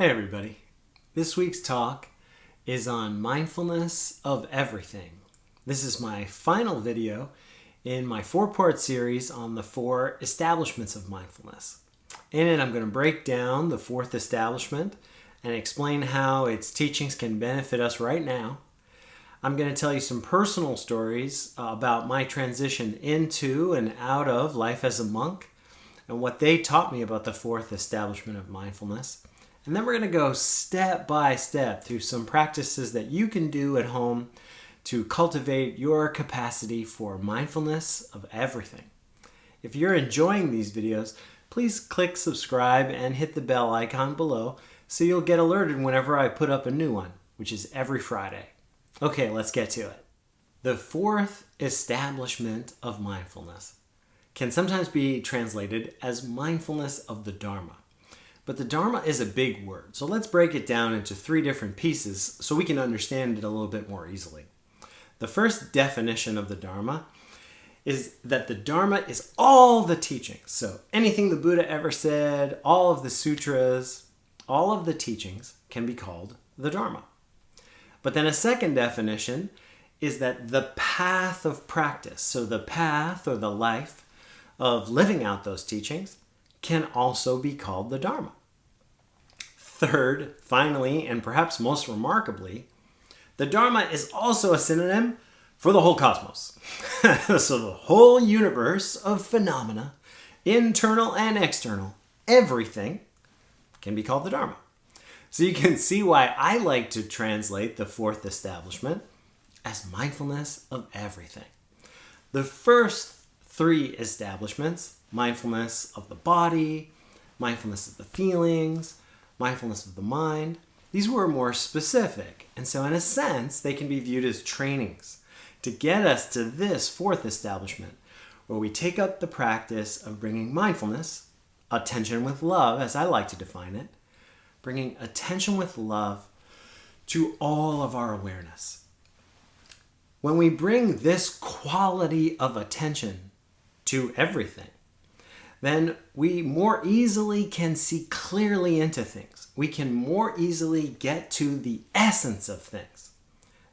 Hey everybody, this week's talk is on mindfulness of everything. This is my final video in my 4-part series on the 4 establishments of mindfulness. In it, I'm going to break down the Fourth Establishment and explain how its teachings can benefit us right now. I'm going to tell you some personal stories about my transition into and out of life as a monk and what they taught me about the Fourth Establishment of Mindfulness. And then we're going to go step by step through some practices that you can do at home to cultivate your capacity for mindfulness of everything. If you're enjoying these videos, please click subscribe and hit the bell icon below so you'll get alerted whenever I put up a new one, which is every Friday. Okay, let's get to it. The Fourth Establishment of Mindfulness can sometimes be translated as mindfulness of the Dharma. But the Dharma is a big word, so let's break it down into 3 different pieces so we can understand it a little bit more easily. The first definition of the Dharma is that the Dharma is all the teachings. So anything the Buddha ever said, all of the sutras, all of the teachings can be called the Dharma. But then a second definition is that the path of practice, so the path or the life of living out those teachings, can also be called the Dharma. Third, finally, and perhaps most remarkably, the Dharma is also a synonym for the whole cosmos. So the whole universe of phenomena, internal and external, everything can be called the Dharma. So you can see why I like to translate the Fourth Establishment as mindfulness of everything. The first 3 establishments, mindfulness of the body, mindfulness of the feelings, mindfulness of the mind, these were more specific. And so in a sense, they can be viewed as trainings to get us to this Fourth Establishment, where we take up the practice of bringing mindfulness, attention with love, as I like to define it, bringing attention with love to all of our awareness. When we bring this quality of attention to everything, then we more easily can see clearly into things. We can more easily get to the essence of things.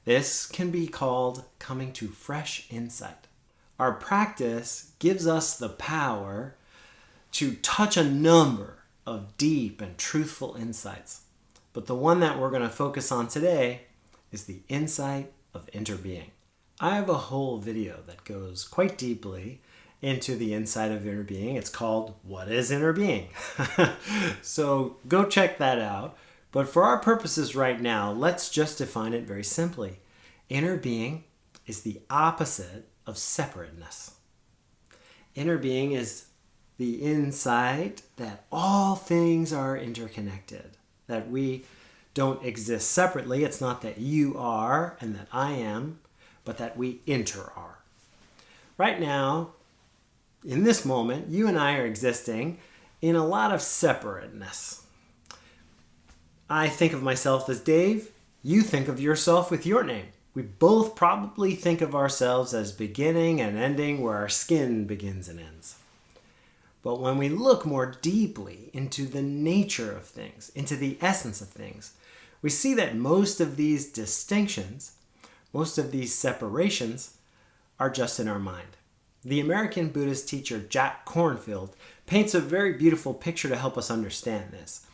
This can be called coming to fresh insight. Our practice gives us the power to touch a number of deep and truthful insights. But the one that we're going to focus on today is the insight of interbeing. I have a whole video that goes quite deeply into the insight of interbeing. It's called What is Interbeing? So go check that out. But for our purposes right now, let's just define it very simply. Interbeing is the opposite of separateness. Interbeing is the insight that all things are interconnected, that we don't exist separately. It's not that you are and that I am, but that we inter-are. Right now, in this moment, you and I are existing in a lot of separateness. I think of myself as Dave. You think of yourself with your name. We both probably think of ourselves as beginning and ending where our skin begins and ends. But when we look more deeply into the nature of things, into the essence of things, we see that most of these distinctions, most of these separations, are just in our mind. The American Buddhist teacher Jack Kornfield paints a very beautiful picture to help us understand this.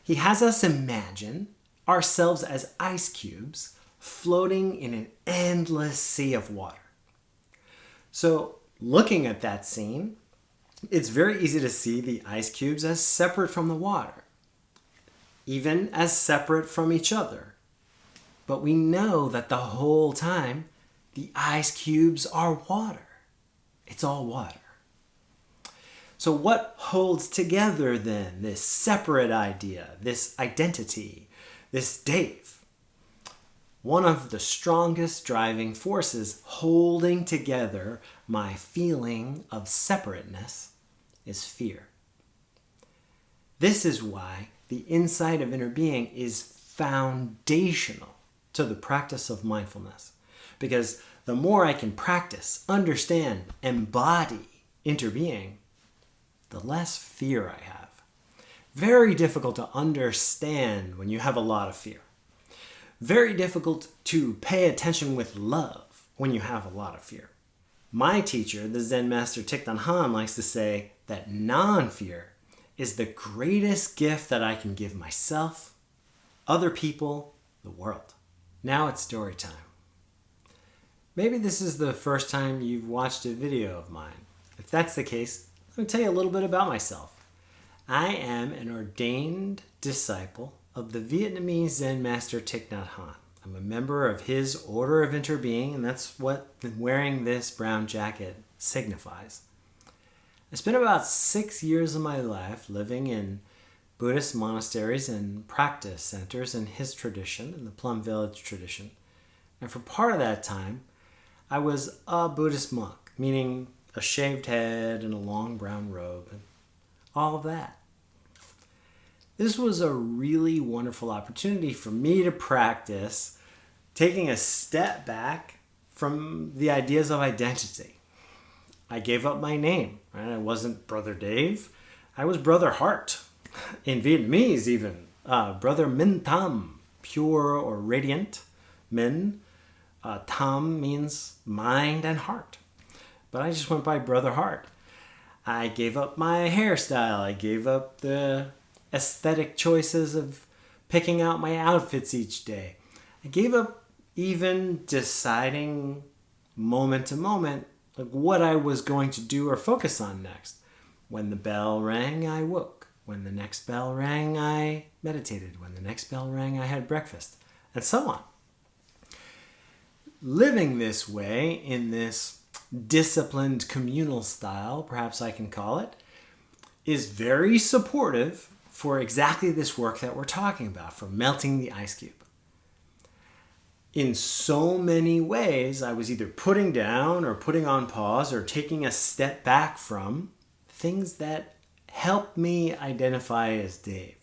He has us imagine ourselves as ice cubes floating in an endless sea of water. So looking at that scene, it's very easy to see the ice cubes as separate from the water, even as separate from each other. But we know that the whole time, the ice cubes are water. It's all water. So what holds together then this separate idea, this identity, this Dave? One of the strongest driving forces holding together my feeling of separateness is fear. This is why the insight of interbeing is foundational to the practice of mindfulness. Because the more I can practice, understand, embody interbeing, the less fear I have. Very difficult to understand when you have a lot of fear. Very difficult to pay attention with love when you have a lot of fear. My teacher, the Zen master Thich Hanh, likes to say that non-fear is the greatest gift that I can give myself, other people, the world. Now it's story time. Maybe this is the first time you've watched a video of mine. If that's the case, let me tell you a little bit about myself. I am an ordained disciple of the Vietnamese Zen master Thich Nhat Hanh. I'm a member of his Order of Interbeing, and that's what wearing this brown jacket signifies. I spent about 6 years of my life living in Buddhist monasteries and practice centers in his tradition, in the Plum Village Tradition. And for part of that time, I was a Buddhist monk, meaning a shaved head and a long brown robe and all of that. This was a really wonderful opportunity for me to practice taking a step back from the ideas of identity. I gave up my name. Right? I wasn't Brother Dave. I was Brother Heart. In Vietnamese even. Brother Minh Tham, pure or radiant. Minh. Tham means mind and heart. But I just went by Brother Heart. I gave up my hairstyle. I gave up the aesthetic choices of picking out my outfits each day. I gave up even deciding moment to moment like what I was going to do or focus on next. When the bell rang, I woke. When the next bell rang, I meditated. When the next bell rang, I had breakfast. And so on. Living this way, in this disciplined communal style, perhaps I can call it, is very supportive for exactly this work that we're talking about, for melting the ice cube. In so many ways, I was either putting down or putting on pause or taking a step back from things that helped me identify as Dave.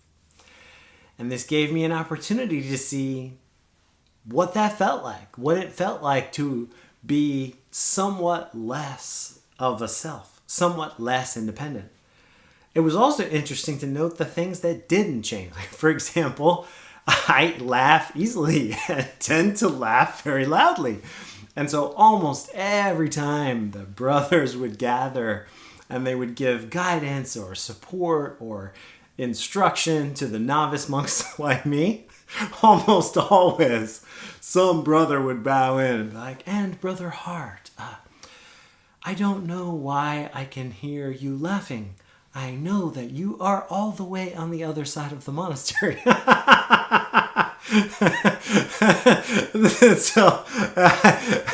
And this gave me an opportunity to see what that felt like, what it felt like to be somewhat less of a self, somewhat less independent. It was also interesting to note the things that didn't change. Like, for example, I laugh easily and tend to laugh very loudly. And so almost every time the brothers would gather and they would give guidance or support or instruction to the novice monks like me, almost always some brother would bow in and be like, "And Brother Heart, I don't know why I can hear you laughing. I know that you are all the way on the other side of the monastery." So,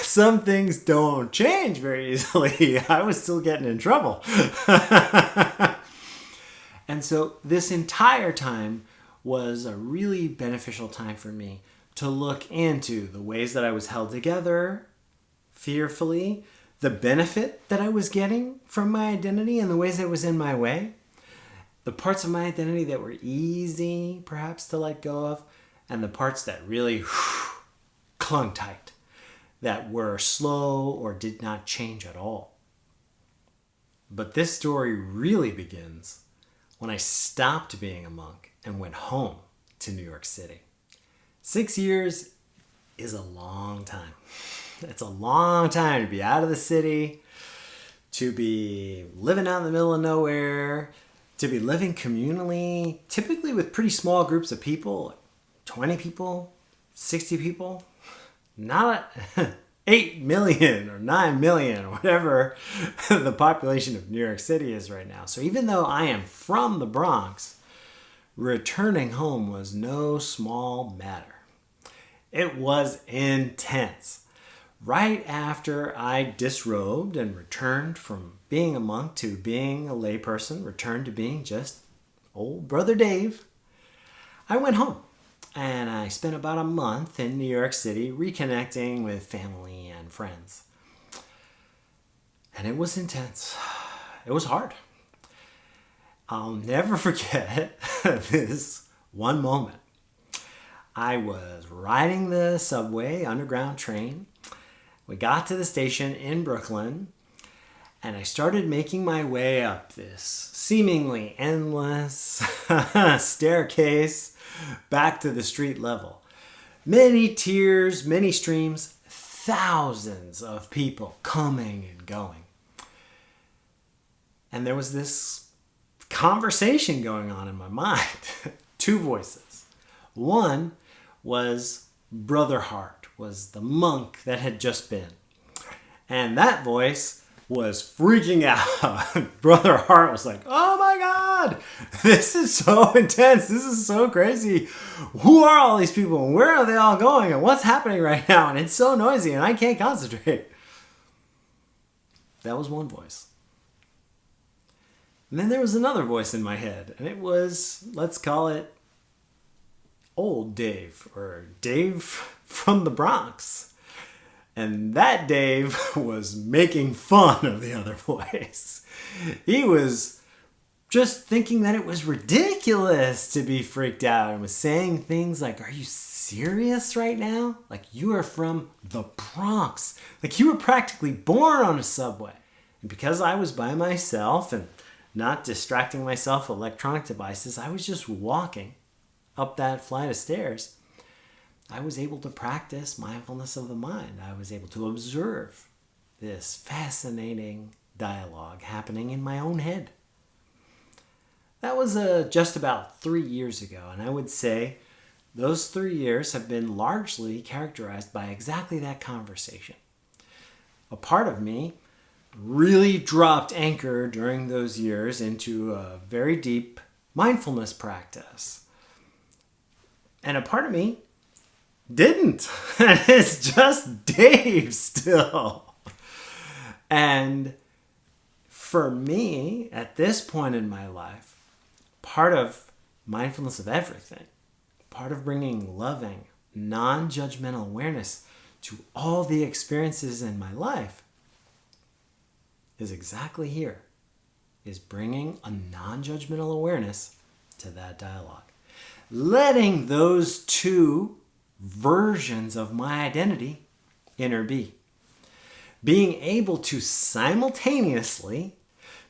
some things don't change very easily. I was still getting in trouble. And so this entire time was a really beneficial time for me to look into the ways that I was held together fearfully, the benefit that I was getting from my identity and the ways that it was in my way, the parts of my identity that were easy perhaps to let go of, and the parts that really clung tight, that were slow or did not change at all. But this story really begins when I stopped being a monk and went home to New York City. 6 years is a long time. It's a long time to be out of the city, to be living out in the middle of nowhere, to be living communally, typically with pretty small groups of people, 20 people, 60 people, not 8 million or 9 million or whatever the population of New York City is right now. So even though I am from the Bronx, returning home was no small matter. It was intense. Right after I disrobed and returned from being a monk to being a layperson, returned to being just old Brother Dave, I went home. And I spent about a month in New York City reconnecting with family and friends. And it was intense. It was hard. I'll never forget this one moment. I was riding the subway, underground train. We got to the station in Brooklyn, And I started making my way up this seemingly endless staircase back to the street level. Many tears, many streams, thousands of people coming and going. And there was this conversation going on in my mind. Two voices. One was Brother Hart, was the monk that had just been. And that voice was freaking out. Brother Hart was like, oh my God, this is so intense. This is so crazy. Who are all these people and where are they all going and what's happening right now? And it's so noisy and I can't concentrate. That was one voice. And then there was another voice in my head, and it was, let's call it Old Dave, or Dave from the Bronx. And that Dave was making fun of the other voice. He was just thinking that it was ridiculous to be freaked out and was saying things like, are you serious right now? Like, you are from the Bronx. Like, you were practically born on a subway. And because I was by myself and not distracting myself with electronic devices, I was just walking up that flight of stairs. I was able to practice mindfulness of the mind. I was able to observe this fascinating dialogue happening in my own head. That was just about 3 years ago, and I would say those 3 years have been largely characterized by exactly that conversation. A part of me really dropped anchor during those years into a very deep mindfulness practice. And a part of me didn't. And it's just Dave still. And for me, at this point in my life, part of mindfulness of everything, part of bringing loving, non-judgmental awareness to all the experiences in my life is exactly here, is bringing a non-judgmental awareness to that dialogue. Letting those two versions of my identity interbe. Being able to simultaneously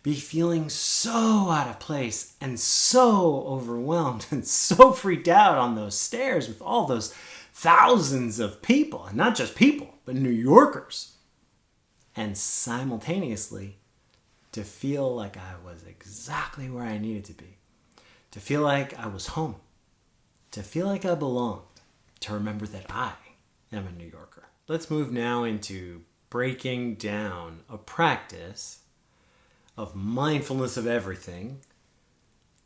be feeling so out of place and so overwhelmed and so freaked out on those stairs with all those thousands of people, and not just people, but New Yorkers. And simultaneously to feel like I was exactly where I needed to be. To feel like I was home. To feel like I belonged. To remember that I am a New Yorker. Let's move now into breaking down a practice of mindfulness of everything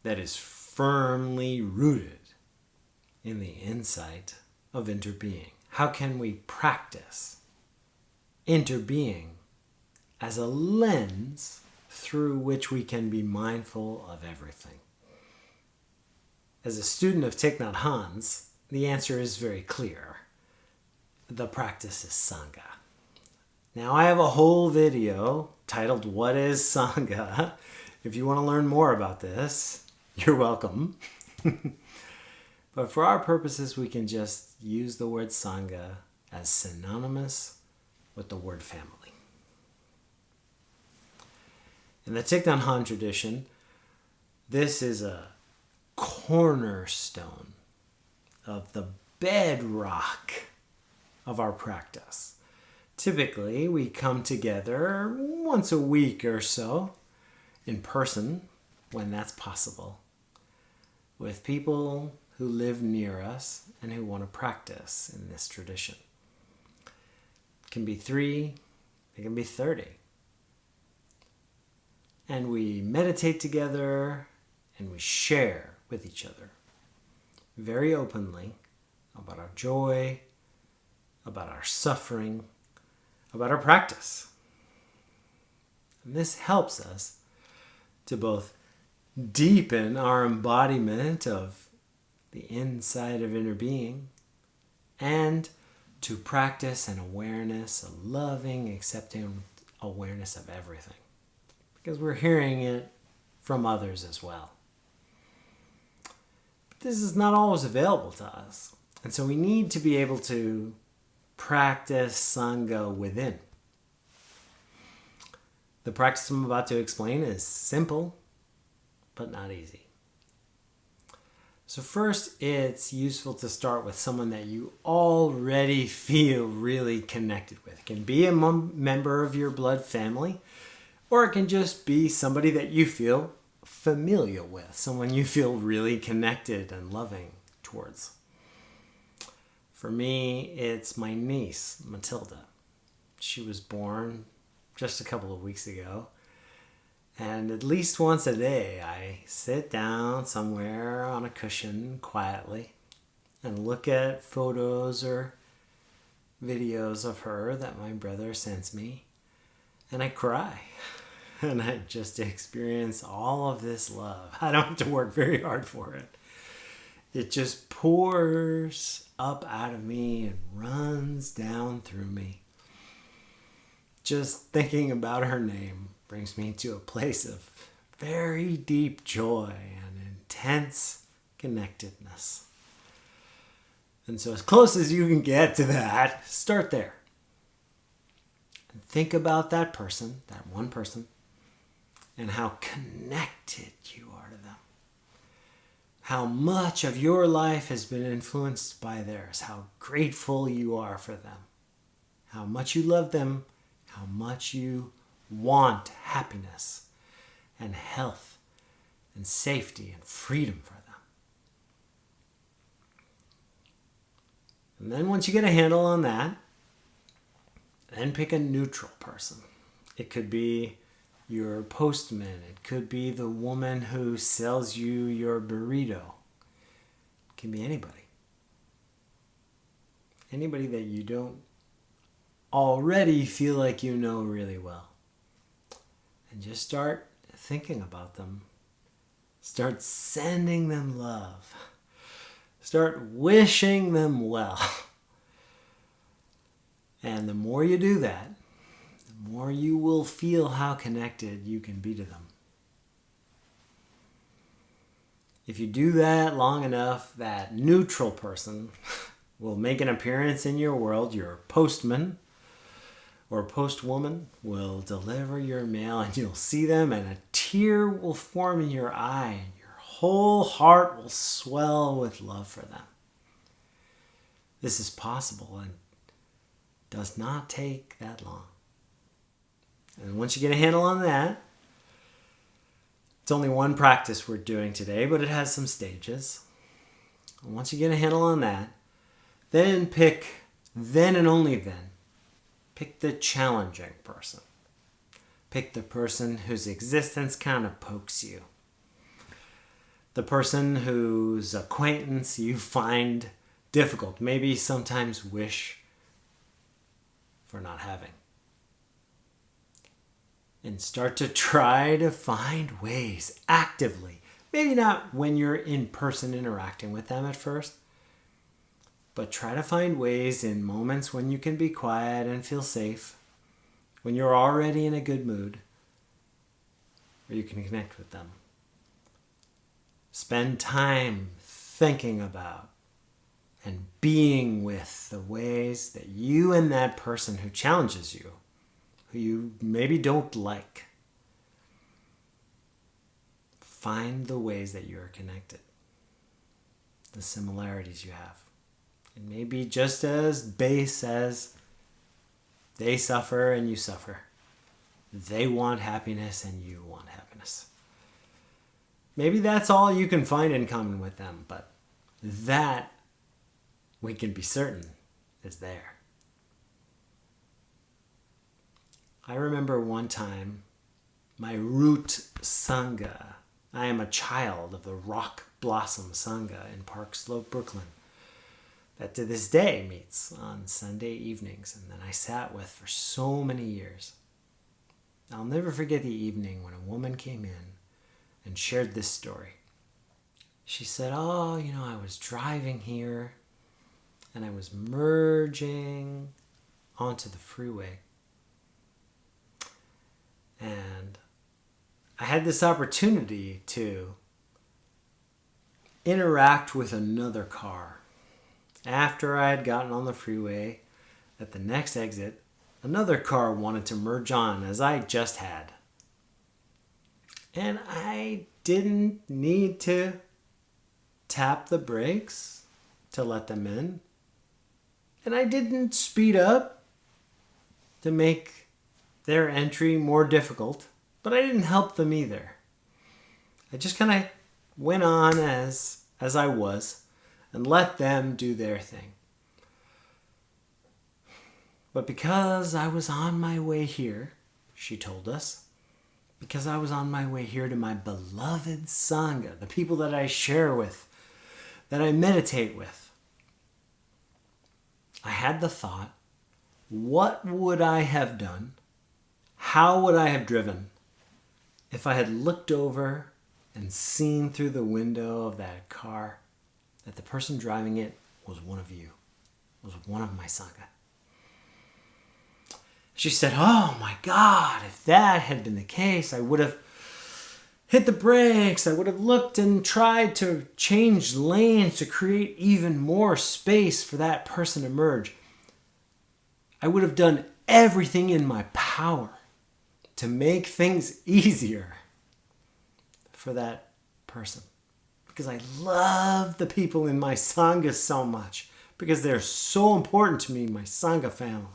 that is firmly rooted in the insight of interbeing. How can we practice interbeing as a lens through which we can be mindful of everything? As a student of Thich Nhat Hanh's, the answer is very clear. The practice is Sangha. Now, I have a whole video titled, What is Sangha? If you want to learn more about this, you're welcome. But for our purposes, we can just use the word Sangha as synonymous with the word family. In the Thich Nhat Hanh tradition, this is a cornerstone of the bedrock of our practice. Typically, we come together once a week or so in person, when that's possible, with people who live near us and who want to practice in this tradition. It can be 3, it can be 30. And we meditate together and we share with each other very openly about our joy, about our suffering, about our practice. And this helps us to both deepen our embodiment of the inside of inner being and to practice an awareness, a loving, accepting awareness of everything. Because we're hearing it from others as well. But this is not always available to us. And so we need to be able to practice Sangha within. The practice I'm about to explain is simple, but not easy. So first, it's useful to start with someone that you already feel really connected with. It can be a member of your blood family, or it can just be somebody that you feel familiar with, someone you feel really connected and loving towards. For me, it's my niece, Matilda. She was born just a couple of weeks ago. And at least once a day, I sit down somewhere on a cushion quietly and look at photos or videos of her that my brother sends me. And I cry. And I just experience all of this love. I don't have to work very hard for it. It just pours up out of me and runs down through me. Just thinking about her name brings me to a place of very deep joy and intense connectedness. And so as close as you can get to that, start there. And think about that person, that one person, and how connected you are to them. How much of your life has been influenced by theirs. How grateful you are for them. How much you love them. How much you want happiness and health and safety and freedom for them. And then once you get a handle on that, then pick a neutral person. It could be your postman. It could be the woman who sells you your burrito. It can be anybody. Anybody that you don't already feel like you know really well. And just start thinking about them. Start sending them love. Start wishing them well. And the more you do that, the more you will feel how connected you can be to them. If you do that long enough, that neutral person will make an appearance in your world. Your postman or postwoman will deliver your mail, and you'll see them, and a tear will form in your eye, and your whole heart will swell with love for them. This is possible and does not take that long. And once you get a handle on that, it's only one practice we're doing today, but it has some stages. And once you get a handle on that, then and only then, pick the challenging person. Pick the person whose existence kind of pokes you. The person whose acquaintance you find difficult, maybe sometimes wish for not having. And start to try to find ways actively. Maybe not when you're in person interacting with them at first, but try to find ways in moments when you can be quiet and feel safe, when you're already in a good mood, where you can connect with them. Spend time thinking about and being with the ways that you and that person who challenges you, who you maybe don't like, find the ways that you are connected, the similarities you have. It may be just as base as they suffer and you suffer. They want happiness and you want happiness. Maybe that's all you can find in common with them, but that we can be certain is there. I remember one time my root Sangha. I am a child of the Rock Blossom Sangha in Park Slope, Brooklyn, that to this day meets on Sunday evenings and that I sat with for so many years. I'll never forget the evening when a woman came in and shared this story. She said, I was driving here and I was merging onto the freeway. And I had this opportunity to interact with another car. After I had gotten on the freeway, at the next exit, another car wanted to merge on as I just had. And I didn't need to tap the brakes to let them in. And I didn't speed up to make their entry more difficult. But I didn't help them either. I just kind of went on as I was and let them do their thing. But because I was on my way here, she told us, because I was on my way here to my beloved Sangha, the people that I share with, that I meditate with, I had the thought, what would I have done? How would I have driven if I had looked over and seen through the window of that car that the person driving it was one of you, was one of my Sangha? She said, oh my God, if that had been the case, I would have hit the brakes. I would have looked and tried to change lanes to create even more space for that person to merge. I would have done everything in my power to make things easier for that person. Because I love the people in my Sangha so much. Because they're so important to me, my Sangha family.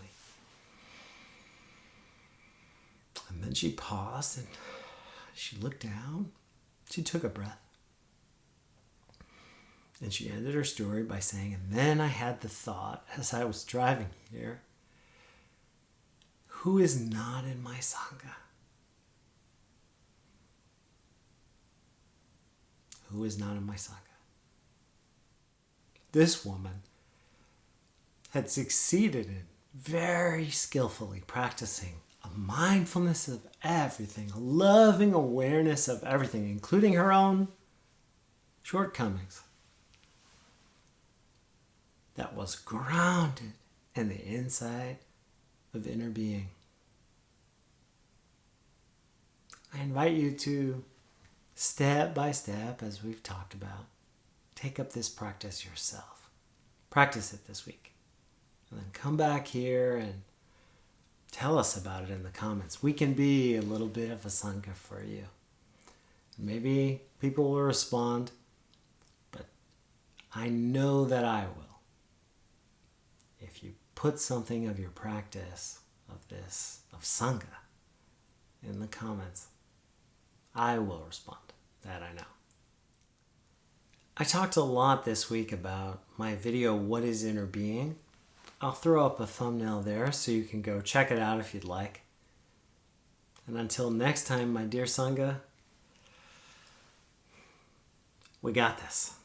And then she paused and she looked down. She took a breath. And she ended her story by saying, and then I had the thought as I was driving here, who is not in my Sangha? Who is not in my Sangha? This woman had succeeded in very skillfully practicing a mindfulness of everything, a loving awareness of everything, including her own shortcomings, that was grounded in the insight of Interbeing. I invite you to, step by step, as we've talked about, take up this practice yourself. Practice it this week. And then come back here and tell us about it in the comments. We can be a little bit of a Sangha for you. Maybe people will respond, but I know that I will. If you put something of your practice of Sangha in the comments, I will respond. That I know. I talked a lot this week about my video, What is Interbeing? I'll throw up a thumbnail there so you can go check it out if you'd like. And until next time, my dear Sangha, we got this.